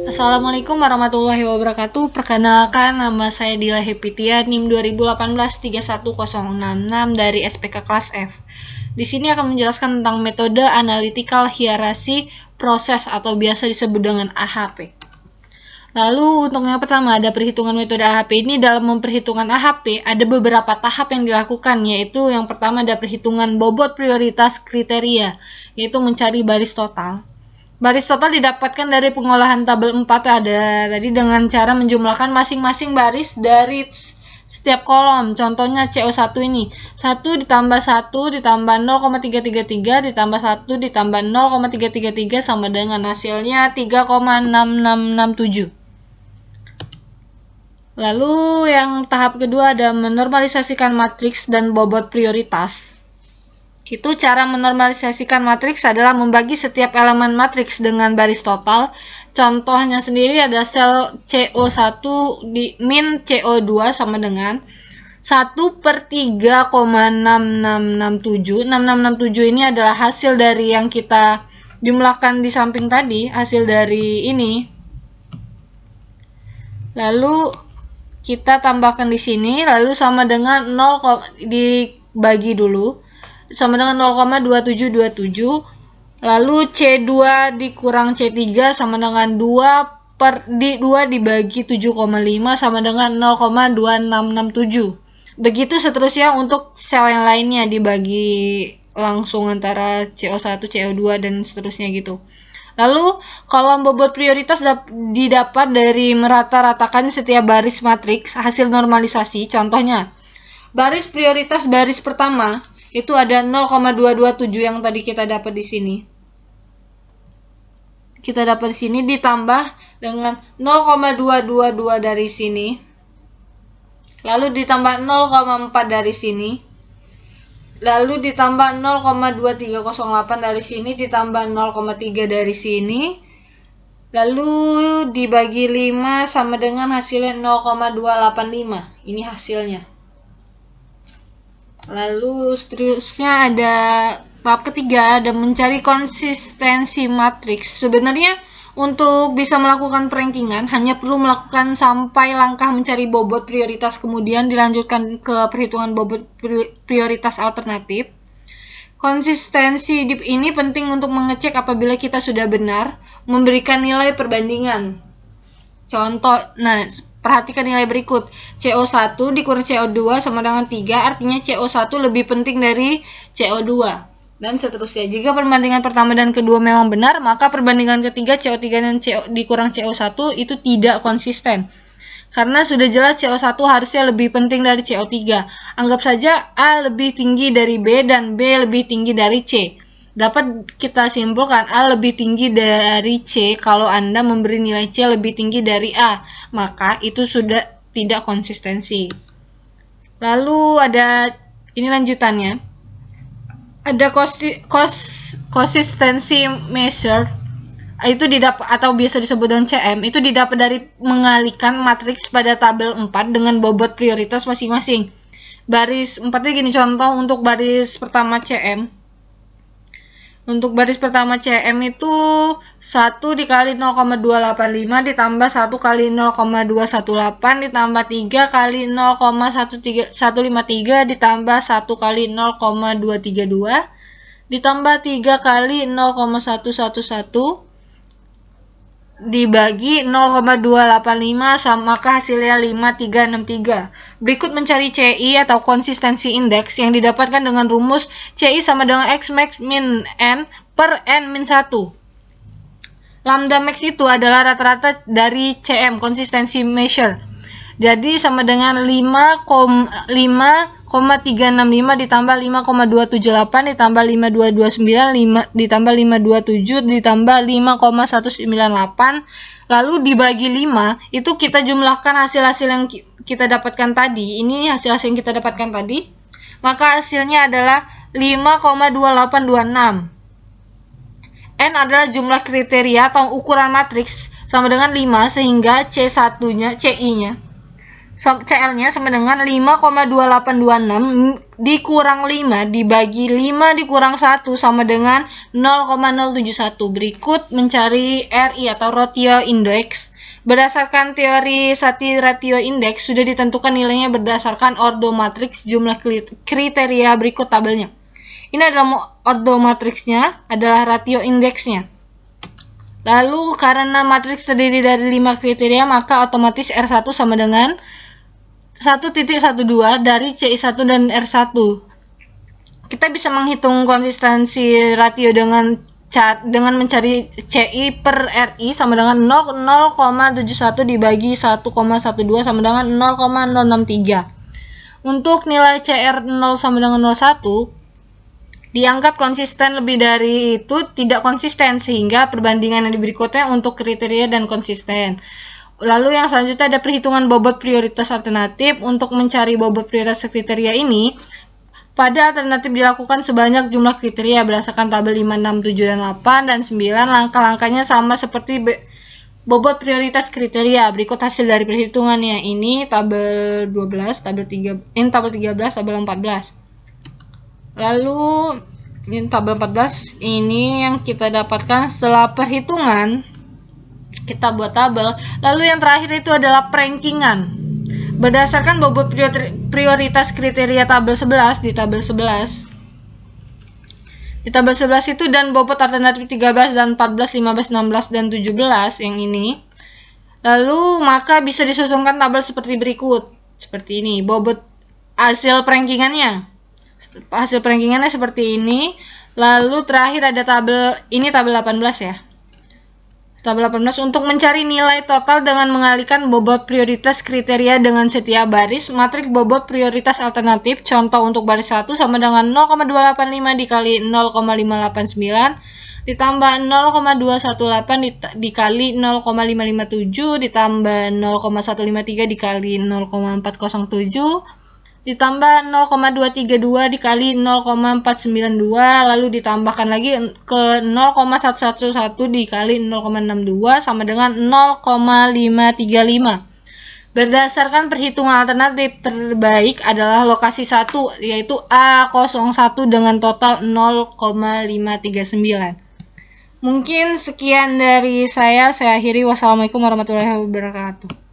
Assalamualaikum warahmatullahi wabarakatuh. Perkenalkan, nama saya Dila Hepitia, NIM 2018-31066 dari SPK kelas F. Di sini akan menjelaskan tentang metode analytical hierarchy proses atau biasa disebut dengan AHP. Lalu untuk yang pertama ada perhitungan metode AHP ini. Dalam memperhitungkan AHP ada beberapa tahap yang dilakukan, yaitu yang pertama ada perhitungan bobot prioritas kriteria, yaitu mencari baris total. Baris total didapatkan dari pengolahan tabel 4 ada tadi dengan cara menjumlahkan masing-masing baris dari setiap kolom. Contohnya CO1 ini 1 ditambah 1 ditambah 0,333 ditambah 1 ditambah 0,333 sama dengan hasilnya 3,6667. Lalu yang tahap kedua ada menormalisasikan matriks dan bobot prioritas. Itu cara menormalisasikan matriks adalah membagi setiap elemen matriks dengan baris total. Contohnya sendiri ada sel CO1 di min CO2 sama dengan 1/3,6667. 6667 ini adalah hasil dari yang kita jumlahkan di samping tadi, hasil dari ini. Lalu kita tambahkan di sini, lalu sama dengan 0 dibagi dulu. Sama dengan 0,2727, lalu C2 dikurang C3 sama dengan 2 dibagi 7,5 sama dengan 0,2667. Begitu seterusnya untuk sel yang lainnya dibagi langsung antara CO1, CO2 dan seterusnya gitu. Lalu kolom bobot prioritas didapat dari merata-ratakan setiap baris matriks hasil normalisasi. Contohnya, baris prioritas baris pertama itu ada 0,227 yang tadi kita dapat di sini. Kita dapat di sini ditambah dengan 0,222 dari sini. Lalu ditambah 0,4 dari sini. Lalu ditambah 0,2308 dari sini ditambah 0,3 dari sini. Lalu dibagi 5 sama dengan hasilnya 0,285. Ini hasilnya. Lalu seterusnya ada tahap ketiga, ada mencari konsistensi matriks. Sebenarnya untuk bisa melakukan perankingan hanya perlu melakukan sampai langkah mencari bobot prioritas, kemudian dilanjutkan ke perhitungan bobot prioritas alternatif. Konsistensi ini penting untuk mengecek apabila kita sudah benar memberikan nilai perbandingan. Contoh, perhatikan nilai berikut. CO1 dikurang CO2 sama dengan 3, artinya CO1 lebih penting dari CO2. Dan seterusnya. Jika perbandingan pertama dan kedua memang benar, maka perbandingan ketiga CO3 dan dikurang CO1 itu tidak konsisten. Karena sudah jelas CO1 harusnya lebih penting dari CO3. Anggap saja A lebih tinggi dari B dan B lebih tinggi dari C. Dapat kita simpulkan A lebih tinggi dari C kalau Anda memberi nilai C lebih tinggi dari A, maka itu sudah tidak konsistensi. Lalu ada ini lanjutannya. Ada konsistensi measure, itu didapat atau biasa disebut dengan CM, itu didapat dari mengalihkan matriks pada tabel 4 dengan bobot prioritas masing-masing. Baris 4-nya gini, contoh untuk baris pertama CM. Untuk baris pertama CM itu 1 dikali 0,285 ditambah 1 kali 0,218 ditambah 3 kali 0,153 ditambah 1 kali 0,232 ditambah 3 kali 0,111 dibagi 0,285 maka hasilnya 5363. Berikut mencari CI atau konsistensi indeks yang didapatkan dengan rumus CI sama dengan X max min N per N min 1. Lambda max itu adalah rata-rata dari CM, konsistensi measure. Jadi sama dengan 5,365 ditambah 5,278 ditambah 5229 ditambah 527 ditambah 5,198 lalu dibagi 5, itu kita jumlahkan hasil-hasil yang kita dapatkan tadi. Ini hasil-hasil yang kita dapatkan tadi. Maka hasilnya adalah 5,2826. N adalah jumlah kriteria atau ukuran matriks sama dengan 5 sehingga C1-nya, CI-nya CL-nya sama dengan 5,2826 dikurang 5 dibagi 5 dikurang 1 sama dengan 0,071. Berikut mencari RI atau ratio index. Berdasarkan teori Satie ratio index sudah ditentukan nilainya berdasarkan ordo matriks jumlah kriteria berikut tabelnya. Ini adalah ordo matriksnya, adalah ratio indeksnya. Lalu karena matriks terdiri dari 5 kriteria, maka otomatis R1 sama dengan 1.12 dari CI1 dan R1. Kita bisa menghitung konsistensi ratio dengan mencari CI per RI sama dengan 0,71 dibagi 1,12 sama dengan 0,063. Untuk nilai CR0 sama dengan 01 dianggap konsisten, lebih dari itu tidak konsisten, sehingga perbandingan yang berikutnya untuk kriteria dan konsisten. Lalu yang selanjutnya ada perhitungan bobot prioritas alternatif. Untuk mencari bobot prioritas kriteria ini, pada alternatif dilakukan sebanyak jumlah kriteria berdasarkan tabel 5, 6, 7, dan 8, dan 9. Langkah-langkahnya sama seperti bobot prioritas kriteria. Berikut hasil dari perhitungannya. Ini tabel 12, tabel 13, tabel 14. Lalu ini tabel 14 ini yang kita dapatkan setelah perhitungan. Kita buat tabel. Lalu yang terakhir itu adalah perankingan. Berdasarkan bobot prioritas kriteria tabel 11 di tabel 11. Di tabel 11 itu dan bobot alternatif 13 dan 14, 15, 16 dan 17 yang ini. Lalu maka bisa disusunkan tabel seperti berikut. Seperti ini, bobot hasil perankingannya. Hasil perankingannya seperti ini. Lalu terakhir ada tabel, ini tabel 18 ya. Tabel 18 untuk mencari nilai total dengan mengalihkan bobot prioritas kriteria dengan setiap baris. Matriks bobot prioritas alternatif, contoh untuk baris 1 sama dengan 0,285 dikali 0,589 ditambah 0,218 dikali 0,557 ditambah 0,153 dikali 0,407 ditambah 0,232 dikali 0,492, lalu ditambahkan lagi ke 0,111 dikali 0,62 sama dengan 0,535. Berdasarkan perhitungan alternatif terbaik adalah lokasi 1, yaitu A01 dengan total 0,539. Mungkin sekian dari saya akhiri. Wassalamualaikum warahmatullahi wabarakatuh.